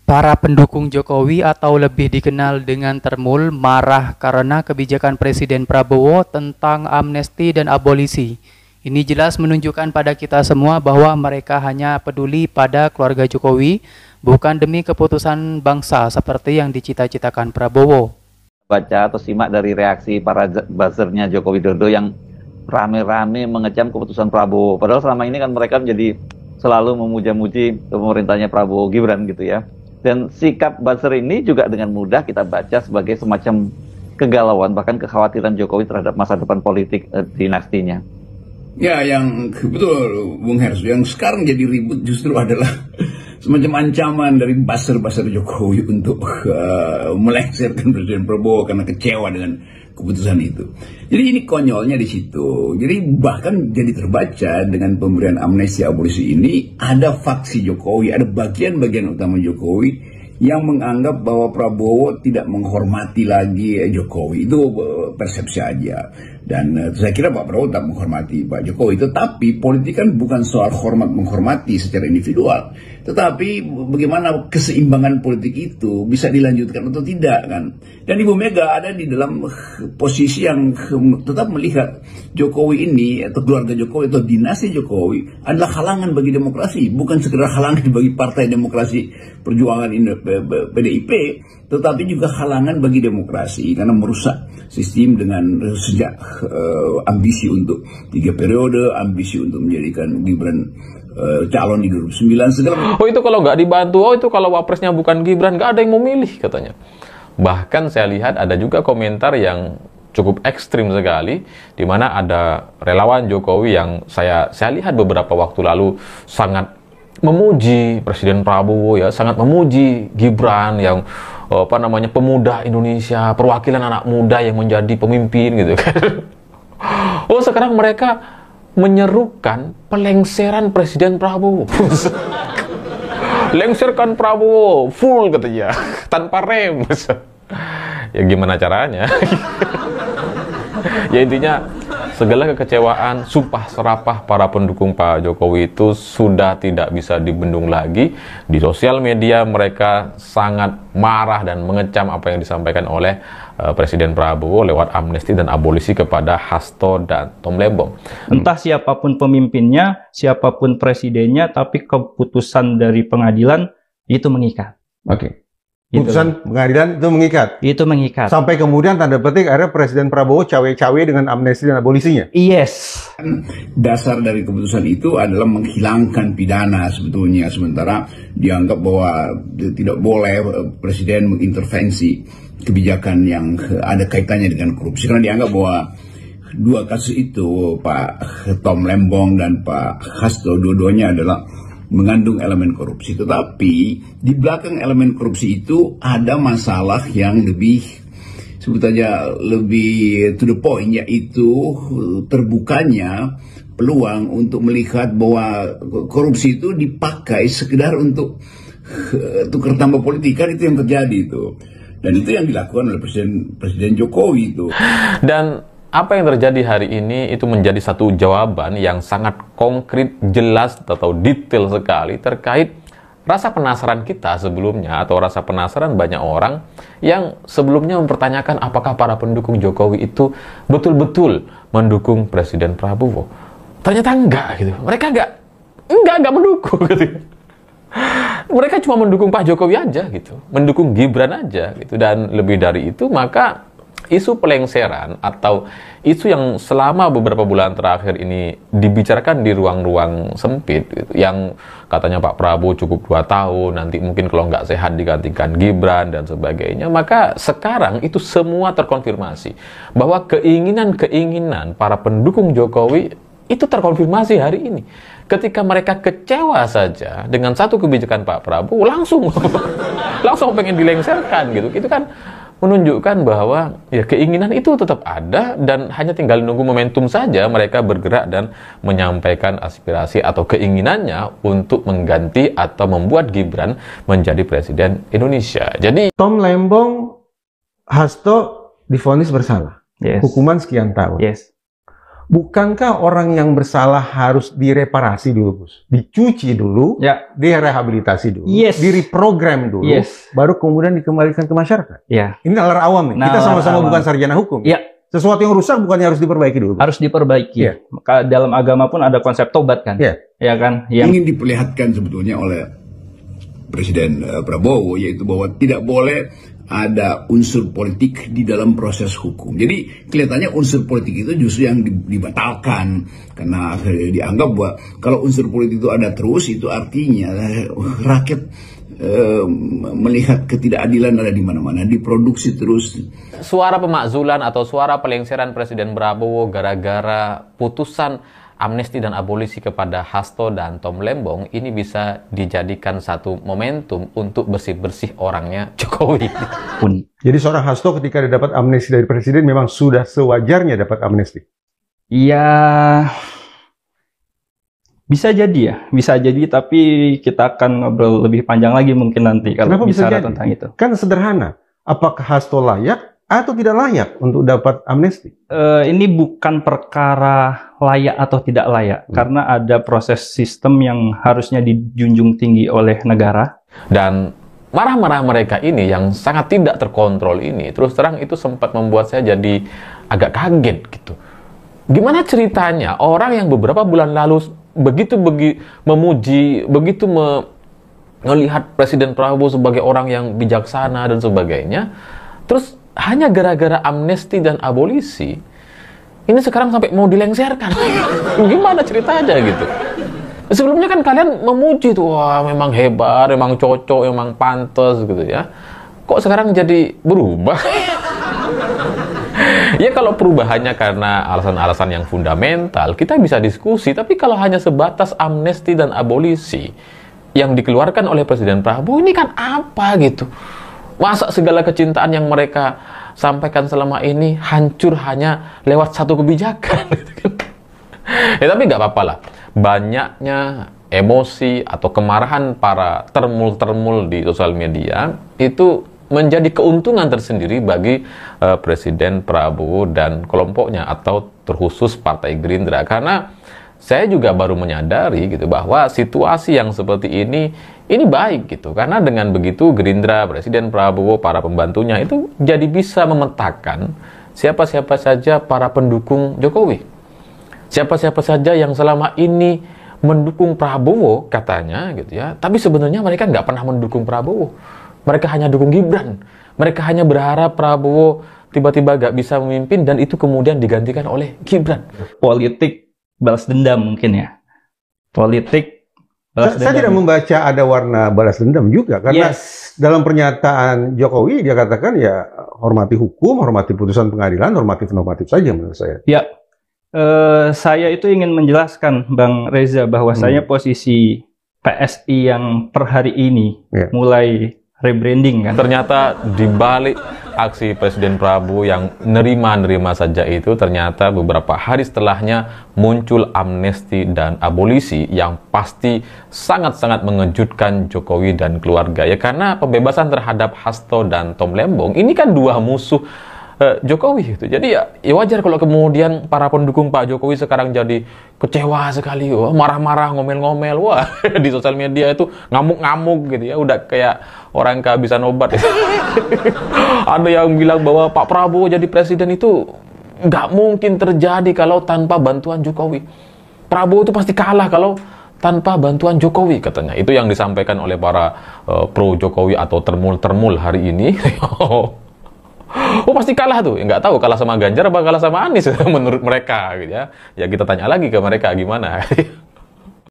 Para pendukung Jokowi atau lebih dikenal dengan Termul marah karena kebijakan Presiden Prabowo tentang amnesti dan abolisi. Ini jelas menunjukkan pada kita semua bahwa mereka hanya peduli pada keluarga Jokowi, bukan demi keputusan bangsa seperti yang dicita-citakan Prabowo. Baca atau simak dari reaksi para buzzernya Joko Widodo yang rame-rame mengecam keputusan Prabowo. Padahal selama ini kan mereka menjadi selalu memuja-muji pemerintahnya Prabowo Gibran gitu ya. Dan sikap buzzer ini juga dengan mudah kita baca sebagai semacam kegalauan, bahkan kekhawatiran Jokowi terhadap masa depan politik dinastinya. Ya, yang betul Bung Hers, yang sekarang jadi ribut justru adalah semacam ancaman dari buzzer-buzzer Jokowi untuk melengsarkan Presiden Prabowo karena kecewa dengan keputusan itu. Jadi ini konyolnya di situ. Jadi bahkan jadi terbaca dengan pemberian amnesti abolisi ini ada faksi Jokowi, ada bagian-bagian utama Jokowi yang menganggap bahwa Prabowo tidak menghormati lagi Jokowi. Itu persepsi aja. Dan saya kira Pak Prabowo tak menghormati Pak Jokowi. Tetapi politik kan bukan soal hormat menghormati secara individual. Tetapi bagaimana keseimbangan politik itu bisa dilanjutkan atau tidak kan. Dan Ibu Mega ada di dalam posisi yang tetap melihat Jokowi ini atau keluarga Jokowi atau dinasti Jokowi adalah halangan bagi demokrasi. Bukan sekedar halangan bagi Partai Demokrasi Perjuangan PDIP, tetapi juga halangan bagi demokrasi karena merusak sistem dengan sejak ambisi untuk 3 periode, ambisi untuk menjadikan Gibran calon di 2009 segala. Oh itu kalau nggak dibantu, oh itu kalau wapresnya bukan Gibran nggak ada yang memilih katanya. Bahkan saya lihat ada juga komentar yang cukup ekstrim sekali, di mana ada relawan Jokowi yang saya lihat beberapa waktu lalu sangat memuji Presiden Prabowo ya, sangat memuji Gibran yang pemuda Indonesia, perwakilan anak muda yang menjadi pemimpin gitu kan. Oh sekarang mereka menyerukan pelengseran Presiden Prabowo. Lengserkan Prabowo full katanya, tanpa rem. Ya gimana caranya? Ya intinya segala kekecewaan, sumpah serapah para pendukung Pak Jokowi itu sudah tidak bisa dibendung lagi. Di sosial media mereka sangat marah dan mengecam apa yang disampaikan oleh Presiden Prabowo lewat amnesti dan abolisi kepada Hasto dan Tom Lembong. Entah siapapun pemimpinnya, siapapun presidennya, tapi keputusan dari pengadilan itu mengikat. Oke. Putusan pengadilan itu mengikat. Itu mengikat. Sampai kemudian tanda petik akhirnya Presiden Prabowo cawe-cawe dengan amnesti dan abolisinya. Yes. Dasar dari keputusan itu adalah menghilangkan pidana sebetulnya, sementara dianggap bahwa tidak boleh Presiden mengintervensi kebijakan yang ada kaitannya dengan korupsi, karena dianggap bahwa dua kasus itu, Pak Tom Lembong dan Pak Hasto, dua-duanya adalah mengandung elemen korupsi. Tetapi di belakang elemen korupsi itu ada masalah yang lebih, sebut saja lebih to the point, yaitu terbukanya peluang untuk melihat bahwa korupsi itu dipakai sekedar untuk tukar tambah politik. Kan itu yang terjadi itu. Dan itu yang dilakukan oleh Presiden Jokowi itu. Dan apa yang terjadi hari ini itu menjadi satu jawaban yang sangat konkret, jelas, atau detail sekali terkait rasa penasaran kita sebelumnya, atau rasa penasaran banyak orang yang sebelumnya mempertanyakan apakah para pendukung Jokowi itu betul-betul mendukung Presiden Prabowo. Ternyata enggak gitu. Mereka enggak mendukung gitu. Mereka cuma mendukung Pak Jokowi aja gitu, mendukung Gibran aja gitu. Dan lebih dari itu, maka isu pelengseran atau isu yang selama beberapa bulan terakhir ini dibicarakan di ruang-ruang sempit gitu, yang katanya Pak Prabowo cukup 2 tahun, nanti mungkin kalau nggak sehat digantikan Gibran dan sebagainya, maka sekarang itu semua terkonfirmasi bahwa keinginan-keinginan para pendukung Jokowi itu terkonfirmasi hari ini. Ketika mereka kecewa saja dengan satu kebijakan Pak Prabowo, langsung pengen dilengserkan gitu. Itu kan menunjukkan bahwa ya keinginan itu tetap ada dan hanya tinggal nunggu momentum saja mereka bergerak dan menyampaikan aspirasi atau keinginannya untuk mengganti atau membuat Gibran menjadi presiden Indonesia. Jadi Tom Lembong, Hasto divonis bersalah. Yes. Hukuman sekian tahun. Yes. Bukankah orang yang bersalah harus direparasi dulu, Gus? Dicuci dulu, Ya. direhabilitasi dulu, Yes. direprogram dulu, Yes. baru kemudian dikembalikan ke masyarakat. Ya, Ini nalar awam nih. Kita Nalar sama-sama awam. bukan sarjana hukum. Ya. Sesuatu yang rusak bukannya harus diperbaiki dulu? harus diperbaiki. Iya. Maka dalam agama pun ada konsep tobat kan? Iya. Ya kan? Yang Ingin diperlihatkan sebetulnya oleh Presiden Prabowo, yaitu bahwa tidak boleh ada unsur politik di dalam proses hukum. Jadi kelihatannya unsur politik itu justru yang dibatalkan, karena dianggap bahwa kalau unsur politik itu ada terus, itu artinya rakyat melihat ketidakadilan ada di mana-mana, diproduksi terus. Suara pemakzulan atau suara pelengseran Presiden Prabowo gara-gara putusan amnesti dan abolisi kepada Hasto dan Tom Lembong ini bisa dijadikan satu momentum untuk bersih-bersih orangnya Jokowi. pun. Jadi seorang Hasto ketika dia dapat amnesti dari presiden memang sudah sewajarnya dapat amnesti. Ya, bisa jadi tapi kita akan ngobrol lebih panjang lagi mungkin nanti kalau Kenapa bisa bicara jadi? tentang itu. Kan sederhana. Apakah Hasto layak atau tidak layak untuk dapat amnesti? Ini bukan perkara layak atau tidak layak, karena ada proses sistem yang harusnya dijunjung tinggi oleh negara. Dan marah-marah mereka ini yang sangat tidak terkontrol ini, terus terang itu sempat membuat saya jadi agak kaget gitu. Gimana ceritanya orang yang beberapa bulan lalu begitu memuji, begitu melihat Presiden Prabowo sebagai orang yang bijaksana dan sebagainya, terus hanya gara-gara amnesti dan abolisi, ini sekarang sampai mau dilengserkan. Gimana ceritanya gitu? Sebelumnya kan kalian memuji tuh, wah memang hebat, memang cocok, memang pantas gitu ya. Kok sekarang jadi berubah? Ya kalau perubahannya karena alasan-alasan yang fundamental, kita bisa diskusi. Tapi kalau hanya sebatas amnesti dan abolisi yang dikeluarkan oleh Presiden Prabowo, ini kan apa gitu? Masa segala kecintaan yang mereka sampaikan selama ini hancur hanya lewat satu kebijakan? Ya tapi nggak apa-apa lah. Banyaknya emosi atau kemarahan para termul-termul di sosial media itu menjadi keuntungan tersendiri bagi Presiden Prabowo dan kelompoknya atau terkhusus Partai Gerindra. Karena saya juga baru menyadari gitu bahwa situasi yang seperti ini baik gitu, karena dengan begitu Gerindra, Presiden Prabowo, para pembantunya itu jadi bisa memetakan siapa-siapa saja para pendukung Jokowi, siapa-siapa saja yang selama ini mendukung Prabowo katanya gitu ya, tapi sebenarnya mereka nggak pernah mendukung Prabowo, mereka hanya dukung Gibran, mereka hanya berharap Prabowo tiba-tiba nggak bisa memimpin dan itu kemudian digantikan oleh Gibran. Politik balas dendam mungkin ya. Politik balas Saya tidak membaca ada warna balas dendam juga, karena dalam pernyataan Jokowi dia katakan ya hormati hukum, hormati putusan pengadilan, normatif-normatif saja menurut saya. Ya, saya itu ingin menjelaskan Bang Reza bahwasanya posisi PSI yang per hari ini mulai rebranding kan. Ternyata di balik aksi Presiden Prabowo yang nerima-nerima saja itu, ternyata beberapa hari setelahnya muncul amnesti dan abolisi yang pasti sangat-sangat mengejutkan Jokowi dan keluarga. Ya karena pembebasan terhadap Hasto dan Tom Lembong ini kan dua musuh Jokowi gitu. Jadi ya wajar kalau kemudian para pendukung Pak Jokowi sekarang jadi kecewa sekali, wah, marah-marah, ngomel-ngomel, wah di sosial media itu ngamuk-ngamuk gitu ya, udah kayak orang kehabisan obat. Ada yang bilang bahwa Pak Prabowo jadi presiden itu nggak mungkin terjadi kalau tanpa bantuan Jokowi. Prabowo itu pasti kalah kalau tanpa bantuan Jokowi katanya. Itu yang disampaikan oleh para pro Jokowi atau termul-termul hari ini. Oh pasti kalah tuh, nggak tahu kalah sama Ganjar apa kalah sama Anies menurut mereka gitu ya. Ya kita tanya lagi ke mereka gimana.